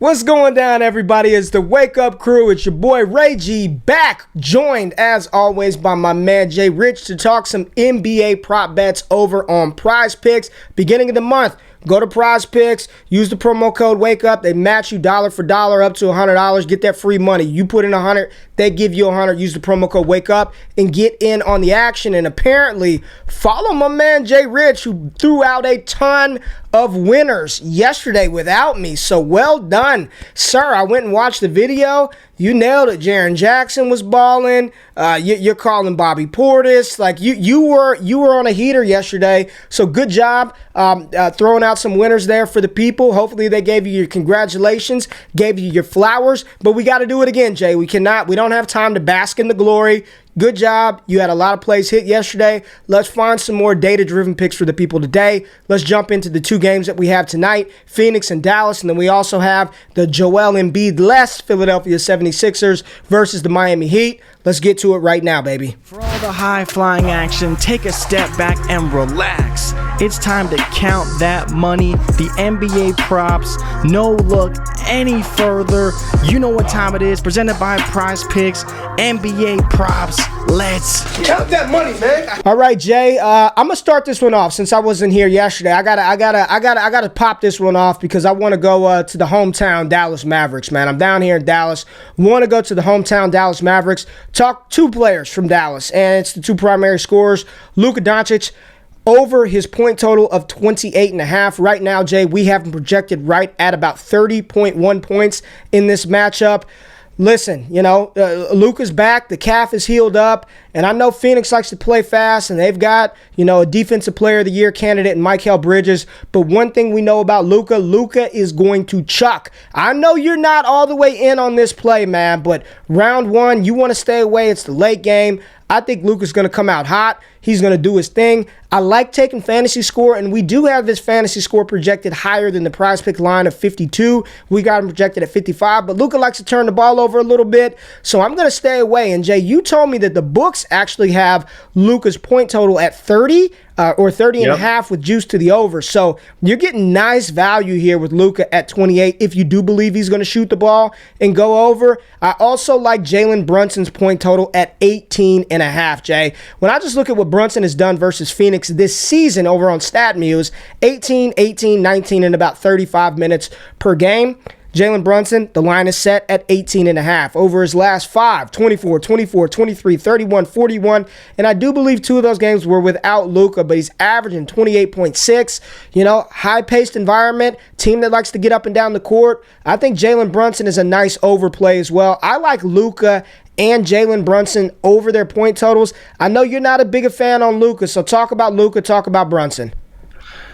What's going down, everybody? It's the Wake Up Crew. It's your boy Ray G, back, joined as always by my man Jay Rich to talk some NBA prop bets over on PrizePicks. Beginning of the month, go to PrizePicks, use the promo code WakeUp. They match you dollar for dollar up to $100. Get that free money. You put in $100, they give you $100. Use the promo code WakeUp and get in on the action. And apparently, follow my man Jay Rich, who threw out a ton of winners yesterday without me. So well done, sir. I went and watched the video. You nailed it. Jaren Jackson was balling. You're calling Bobby Portis. Like you were on a heater yesterday. So good job throwing out some winners there for the people. Hopefully they gave you your congratulations, gave you your flowers. But we got to do it again, Jay. We don't have time to bask in the glory. Good job. You had a lot of plays hit yesterday. Let's find some more data-driven picks for the people today. Let's jump into the two games that we have tonight, Phoenix and Dallas, and then we also have the Joel Embiid-less Philadelphia 76ers versus the Miami Heat. Let's get to it right now, baby. For all the high-flying action, take a step back and relax. It's time to count that money, the NBA props. No look any further. You know what time it is. Presented by PrizePicks, NBA props. Let's count that money, man. All right, Jay. I'm gonna start this one off since I wasn't here yesterday. I gotta pop this one off because I want to go to the hometown Dallas Mavericks, man. I'm down here in Dallas. Want to go to the hometown Dallas Mavericks. Talk two players from Dallas, and it's the two primary scorers. Luka Doncic over his point total of 28.5. Right now, Jay, we have him projected right at about 30.1 points in this matchup. Listen, Luka's back, the calf is healed up, and I know Phoenix likes to play fast, and they've got, a Defensive Player of the Year candidate in Mikal Bridges, but one thing we know about Luka is going to chuck. I know you're not all the way in on this play, man, but round one, you want to stay away. It's the late game. I think Luka's going to come out hot. He's going to do his thing. I like taking fantasy score, and we do have this fantasy score projected higher than the PrizePick line of 52. We got him projected at 55, but Luka likes to turn the ball over a little bit, so I'm going to stay away. And, Jay, you told me that the books actually have Luka's point total at 30 or 30 and a half with juice to the over. So you're getting nice value here with Luka at 28 if you do believe he's going to shoot the ball and go over. I also like Jalen Brunson's point total at 18 and a half, Jay. When I just look at what Brunson has done versus Phoenix this season over on StatMuse, 18, 18, 19 in about 35 minutes per game. Jalen Brunson, the line is set at 18 and a half. Over his last 5, 24, 24, 23, 31, 41. And I do believe two of those games were without Luka, but he's averaging 28.6. High-paced environment, team that likes to get up and down the court. I think Jalen Brunson is a nice overplay as well. I like Luka and Jalen Brunson over their point totals. I know you're not a big a fan on Luka, so talk about Luka, talk about Brunson.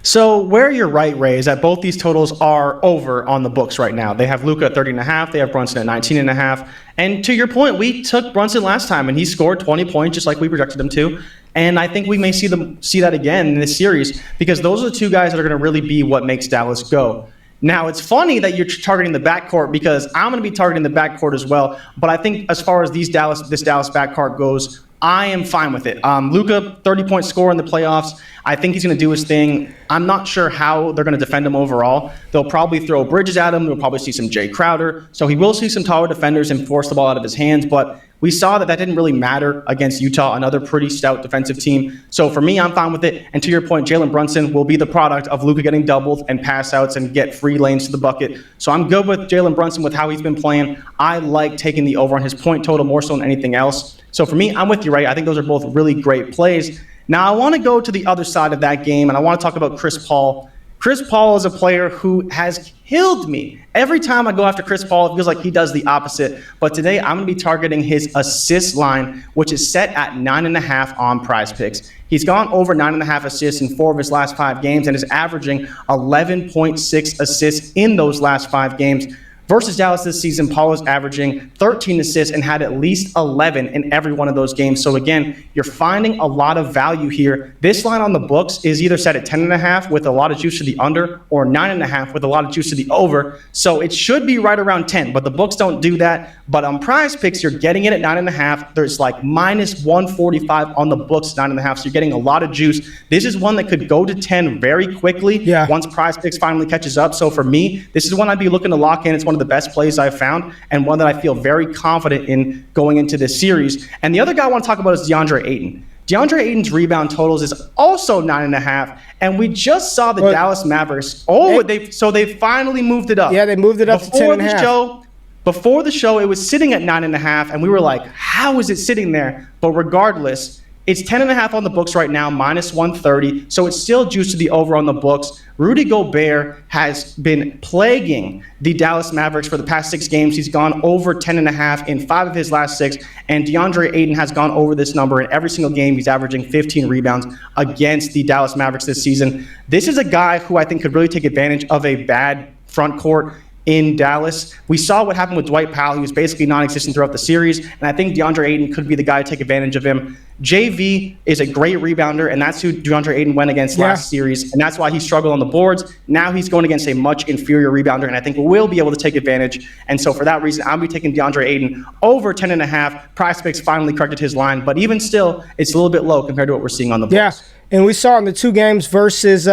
So where you're right, Ray, is that both these totals are over on the books right now. They have Luka at 30.5. They have Brunson at 19.5. And to your point, we took Brunson last time, and he scored 20 points just like we projected him to. And I think we may see that again in this series because those are the two guys that are going to really be what makes Dallas go. Now, it's funny that you're targeting the backcourt because I'm going to be targeting the backcourt as well. But I think as far as this Dallas backcourt goes, I am fine with it. Luka, 30-point scorer in the playoffs. I think he's going to do his thing. I'm not sure how they're going to defend him overall. They'll probably throw Bridges at him. They'll probably see some Jay Crowder. So he will see some taller defenders and force the ball out of his hands. But we saw that didn't really matter against Utah, another pretty stout defensive team. So for me, I'm fine with it. And to your point, Jalen Brunson will be the product of Luka getting doubled and pass outs and get free lanes to the bucket. So I'm good with Jalen Brunson with how he's been playing. I like taking the over on his point total more so than anything else. So for me, I'm with you, right? I think those are both really great plays. Now, I want to go to the other side of that game, and I want to talk about Chris Paul. Chris Paul is a player who has killed me. Every time I go after Chris Paul, it feels like he does the opposite. But today, I'm going to be targeting his assist line, which is set at 9.5 on PrizePicks. He's gone over 9.5 assists in 4 of his last 5 games and is averaging 11.6 assists in those last 5 games. Versus Dallas this season, Paul was averaging 13 assists and had at least 11 in every one of those games. So again, you're finding a lot of value here. This line on the books is either set at 10.5 with a lot of juice to the under, or 9.5 with a lot of juice to the over. So it should be right around 10, but the books don't do that. But on PrizePicks, you're getting it at 9.5. There's like minus 145 on the books, 9.5. So you're getting a lot of juice. This is one that could go to 10 very quickly once PrizePicks finally catches up. So for me, this is one I'd be looking to lock in. It's one of the best plays I've found, and one that I feel very confident in going into this series. And the other guy I want to talk about is DeAndre Ayton. DeAndre Ayton's rebound totals is also 9.5, and we just saw the Dallas Mavericks. They finally moved it up. Yeah, they moved it up to 10.5. Before the show, it was sitting at 9.5, and we were like, how is it sitting there? But regardless, it's 10.5 on the books right now, minus 130. So it's still juiced to the over on the books. Rudy Gobert has been plaguing the Dallas Mavericks for the past 6 games. He's gone over 10.5 in 5 of his last 6. And DeAndre Ayton has gone over this number in every single game. He's averaging 15 rebounds against the Dallas Mavericks this season. This is a guy who I think could really take advantage of a bad front court in Dallas. We saw what happened with Dwight Powell. He was basically non-existent throughout the series, and I think DeAndre Ayton could be the guy to take advantage of him. JV is a great rebounder, and that's who DeAndre Ayton went against last series, and that's why he struggled on the boards. Now he's going against a much inferior rebounder, and I think will be able to take advantage. And so for that reason, I'll be taking DeAndre Ayton over 10.5. PrizePicks finally corrected his line, but even still, it's a little bit low compared to what we're seeing on the books. Yeah. And we saw in the 2 games versus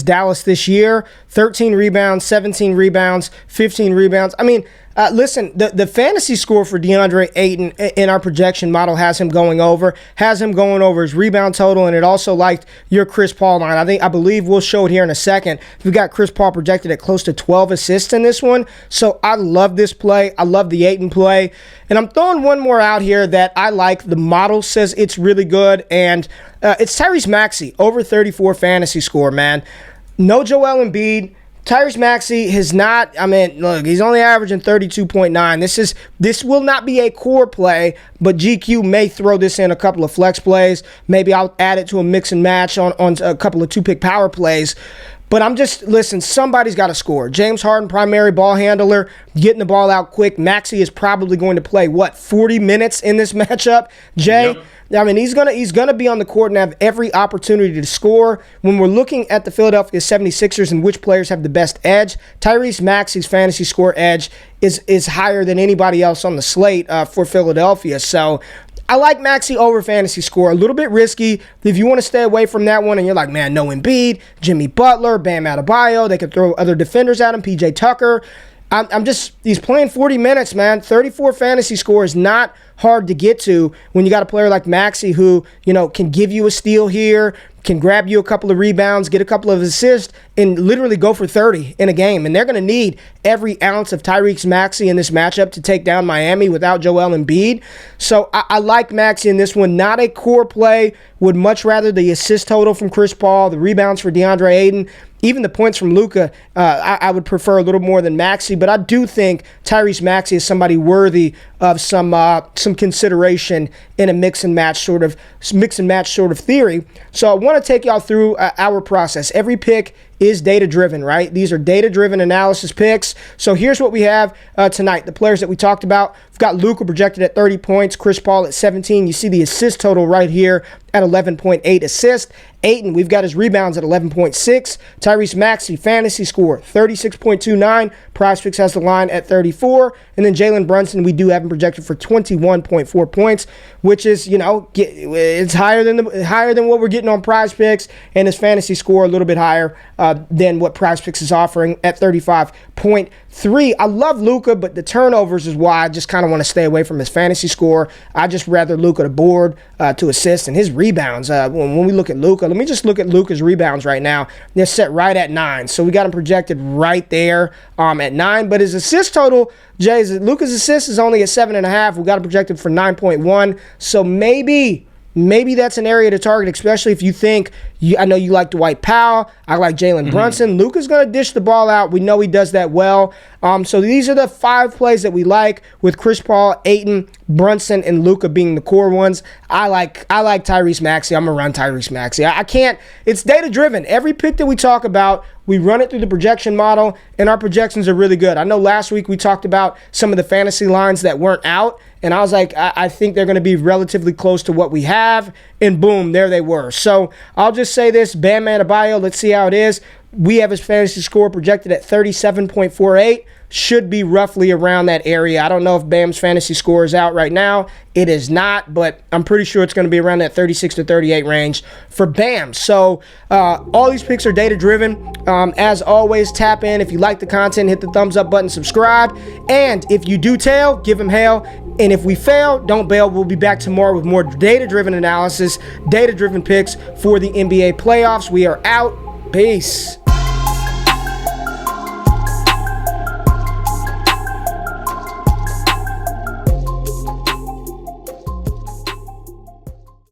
Dallas this year, 13 rebounds, 17 rebounds, 15 rebounds. I mean, listen, the fantasy score for DeAndre Ayton in our projection model has him going over his rebound total, and it also liked your Chris Paul line. I believe we'll show it here in a second. We've got Chris Paul projected at close to 12 assists in this one. So I love this play. I love the Ayton play. And I'm throwing one more out here that I like. The model says it's really good, and it's Tyrese Maxey, over 34 fantasy score, man. No Joel Embiid. Tyrese Maxey has not, look, he's only averaging 32.9. This will not be a core play, but GQ may throw this in a couple of flex plays. Maybe I'll add it to a mix and match on a couple of 2-pick power plays. But listen, somebody's got to score. James Harden, primary ball handler, getting the ball out quick. Maxey is probably going to play, 40 minutes in this matchup? Jay? Yep. He's gonna be on the court and have every opportunity to score. When we're looking at the Philadelphia 76ers and which players have the best edge, Tyrese Maxey's fantasy score edge is higher than anybody else on the slate for Philadelphia. So I like Maxey over fantasy score. A little bit risky. If you want to stay away from that one and you're like, man, no Embiid, Jimmy Butler, Bam Adebayo, they could throw other defenders at him, PJ Tucker. He's playing 40 minutes, man. 34 fantasy score is not hard to get to when you got a player like Maxey who, can give you a steal here, can grab you a couple of rebounds, get a couple of assists, and literally go for 30 in a game. And they're going to need every ounce of Tyrese Maxey in this matchup to take down Miami without Joel Embiid. So I like Maxey in this one. Not a core play. Would much rather the assist total from Chris Paul, the rebounds for DeAndre Ayton, even the points from Luka. I would prefer a little more than Maxey, but I do think Tyrese Maxey is somebody worthy of some consideration in a mix and match sort of theory. So I want to take y'all through our process. Every pick is data-driven, right? These are data-driven analysis picks. So here's what we have tonight. The players that we talked about. We've got Luka projected at 30 points, Chris Paul at 17. You see the assist total right here at 11.8 assists. Ayton, we've got his rebounds at 11.6. Tyrese Maxey, fantasy score, 36.29. PrizePicks has the line at 34. And then Jalen Brunson, we do have him projected for 21.4 points, which is, it's higher than what we're getting on PrizePicks, and his fantasy score a little bit higher than what PrizePicks is offering at 35.3. I love Luka, but the turnovers is why I just kind of want to stay away from his fantasy score. I just rather Luka to board, to assist, and his rebounds. When we look at Luka, let me just look at Luka's rebounds right now. They're set right at 9, so we got him projected right there at 9. But his assist total, Jay, Luka's assist is only at 7.5. We got him projected for 9.1. So maybe that's an area to target, especially if you think, I know you like Dwight Powell, I like Jalen Brunson. Luka's going to dish the ball out. We know he does that well. So these are the 5 plays that we like with Chris Paul, Ayton, Brunson and Luka being the core ones. I like Tyrese Maxey. I'm gonna run Tyrese Maxey. I can't. It's data driven. Every pick that we talk about, we run it through the projection model, and our projections are really good. I know last week we talked about some of the fantasy lines that weren't out, and I was like, I think they're going to be relatively close to what we have, and boom, there they were. So I'll just say this, Bam Adebayo, let's see how it is. We have his fantasy score projected at 37.48. Should be roughly around that area. I don't know if Bam's fantasy score is out right now. It is not, but I'm pretty sure it's going to be around that 36 to 38 range for Bam. So all these picks are data driven. As always, tap in. If you like the content, hit the thumbs up button, subscribe. And if you do tail, give him hell. And if we fail, don't bail. We'll be back tomorrow with more data-driven analysis, data-driven picks for the NBA playoffs. We are out. Peace.